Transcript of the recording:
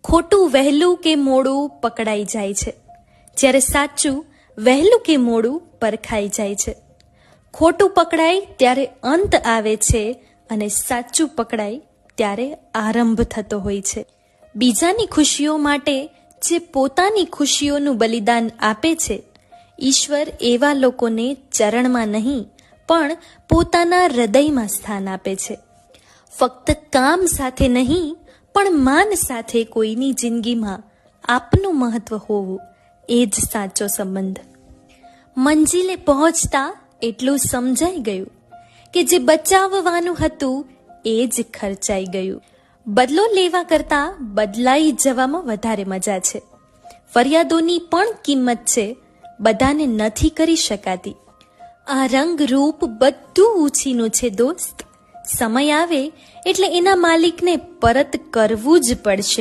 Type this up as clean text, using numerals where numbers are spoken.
ખોટું વહેલું કે મોડું પકડાઈ જાય છે, જ્યારે સાચું વહેલું કે મોડું પરખાઈ જાય છે. ખોટું પકડાય ત્યારે અંત આવે છે અને સાચું પકડાય ત્યારે આરંભ થતો હોય છે. બીજાની ખુશીઓ માટે જે પોતાની ખુશીઓનું બલિદાન આપે છે, ઈશ્વર એવા લોકોને ચરણમાં નહીં પણ પોતાના હૃદયમાં સ્થાન આપે છે. ફક્ત કામ સાથે નહીં પણ માન સાથે કોઈની જિંદગીમાં આપનું મહત્વ હોવું એ જ સાચો સંબંધ. મંજિલે પહોંચતા એટલું સમજાઈ ગયું કે જે બચાવવાનું હતું એ જ ખર્ચાઈ ગયું. બદલો લેવા કરતાં બદલાઈ જવામાં વધારે મજા છે. ફરિયાદોની પણ કિંમત છે, બધાને નથી કરી શકાતી. આ રંગ રૂપ બધું ઉછીનું છે દોસ્ત. સમય આવે એટલે એના માલિકને પરત કરવું જ પડશે.